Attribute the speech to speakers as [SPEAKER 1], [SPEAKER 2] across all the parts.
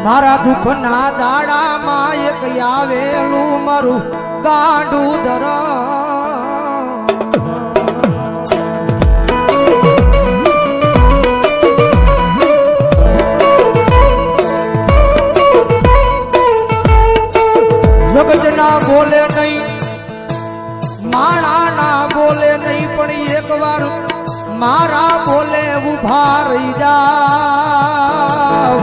[SPEAKER 1] મારા દુઃખના દાડામાં એક આવેલું મારું ગાંડું ધરા જગતના બોલે નહીં, માણા ના બોલે નહીં, પણ એક વાર મારા બોલે ઉભા રહી જાવ.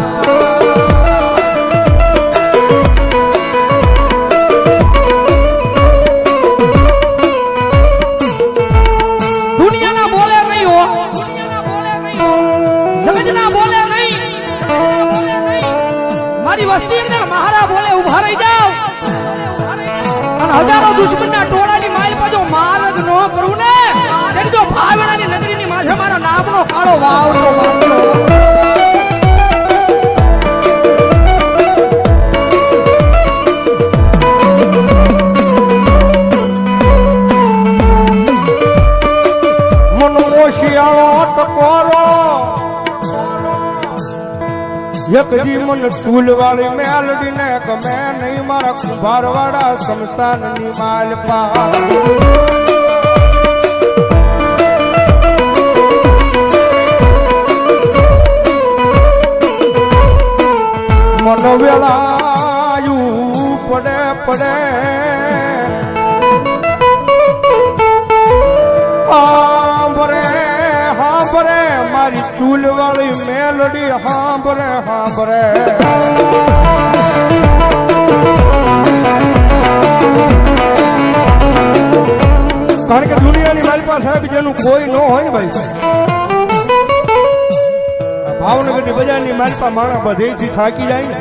[SPEAKER 1] દુનિયાના બોલે નહીં હો, જગતના બોલે નહીં, મારી વસ્તી મારા બોલે ઉભા રહી જાવ. હજારો દુશ્મનના ટોળાની માલ પર જો માર્ગ ન કરું ને, તેની જો ભાવનાની નગરીની માથે મારા નામનો કાળો વાવડો મનો શિયાળો ટકોરો એક જીવન ટૂલ વાળી મેલડી ને ગમે નહીં મારા કુંભાર વાળા શમશાન ની માલ પા. મન વેળાયું પડે પડે હાંભરે મારી ચૂલ વાળી મેલડી હાંભરે હાંભરે. કારણ કે દુનિયાની મારી પાસે સાહેબ જેનું કોઈ ન હોય ને ભાઈ, ભાવનગરની બજારની મારી પાસે માણસ બધેથી થાકી જાય ને.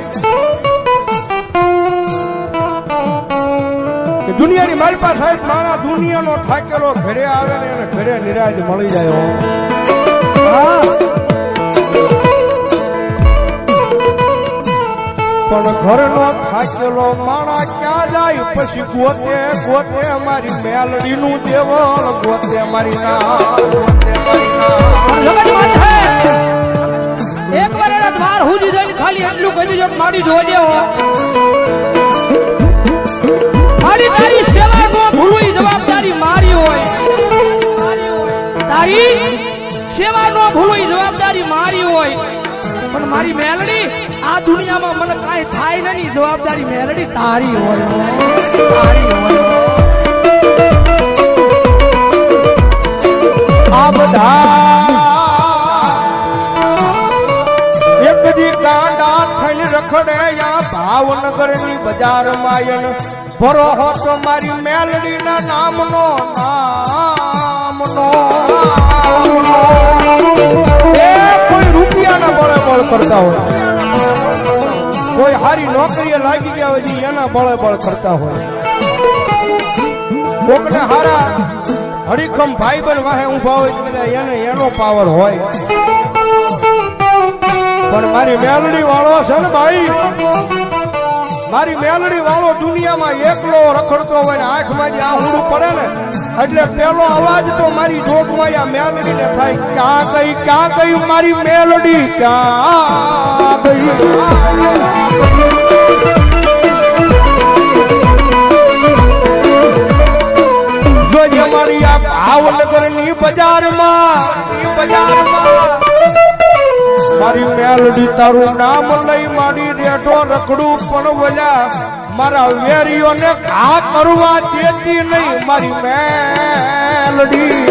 [SPEAKER 1] દુનિયાની મારી પાસે સાહેબ માણસ દુનિયાનો થાકેલો ઘરે આવે ને એને ઘરે નિરાજ મળી જાય. પણ ઘરનો થાકેલો માણા ક્યાં જાય પછી ગોતે ગોતે મારી મેલડી નું દેવળ ગોતે મારી એક વાર એના દ્વાર હુજી જઈને ખાલી એટલું કહી દેજો મારી જોજે મારી તારી સેવા નો ભૂલવી જવાબદારી મારી હોય, તારી સેવા નો ભૂલવી જવાબદારી મારી હોય. પણ મારી મેલડી આ દુનિયામાં મને કાઈ થાય નહીં, જવાબદારી મેલડી તારી હોય, તારી હોય. આ બધા એક દી ગાંડા થઈને રખડે યા ભાવનગર ની બજાર માયન ભરો હો તો મારી મેલડી ના નામનો કોઈ રૂપિયાના બળે બળ કરતા હોય, કોઈ હારી નોકરીએ લાગી ગયા હોય એના બળે બળ કરતા હોય, કોકને હારા હડીખમ ભાઈ બન વાહે ઉભા હોય એને એનો પાવર હોય. પણ મારી મેલડી વાળો છે ને ભાઈ, મારી મેલડી વાળો દુનિયામાં એકલો રખડતો હોય ને આંખમાં જે આહુડું પડે ને એટલે પેલો અવાજ તો મારી જોગમાં આ મેલડી ને થાય, ક્યાં ગઈ મારી મેલડી, ક્યાં ગઈ. જોજે મારી આ ભાવનગર ની બજારમાં મારી મેલડી તારું નામ લઈ મારી રેઠો રખડું પણ વજા મારા વેરીઓને ઘા કરવા દેતી નહીં મારી મેલડી.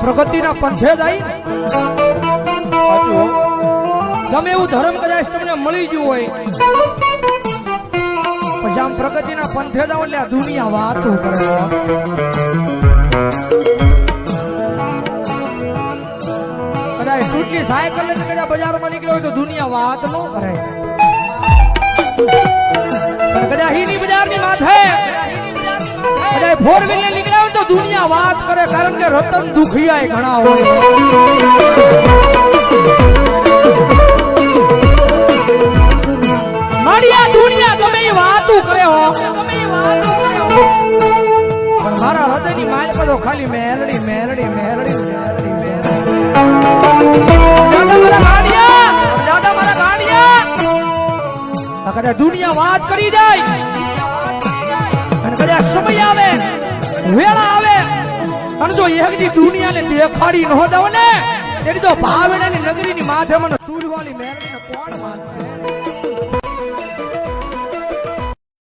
[SPEAKER 1] પ્રગતિના પંથે જાય ગમે એવું ધર્મ કદાચ તમને મળી ગયું હોય પછી આમ પ્રગતિના પંથે જાવ એટલે આ દુનિયા વાતો કરે. કદાચ ટૂટલી સાયકલ લઈને કદાચ બજારમાં નીકળ્યો હોય તો દુનિયા વાત ન કરે, પણ કદાચ હીની બજારની માથે
[SPEAKER 2] ફોર વ્હીલ ને નીકળ્યા હોય તો દુનિયા વાત કરે, કારણ કે રતન દુખિયા ઘણા હોય. મારી આ દુનિયા ગમે એ વાતું કરે હો, પણ મારા હૃદયની માલ પર તો ખાલી મેલડી મેલડી મેલડી મેલડી મેલડી. દાદા મારા ગાડિયા, દાદા મારા ગાડિયા. કદાચ દુનિયા વાત કરી જાય અને કદાચ સમય આવે, વેળા આવે અને જો એકદી દુનિયાને દેખાડી ન દઉં ને, તેની તો ભાવનાની નગરીની માથે મને સૂરવાળી મેલડીને કોણ માનશે?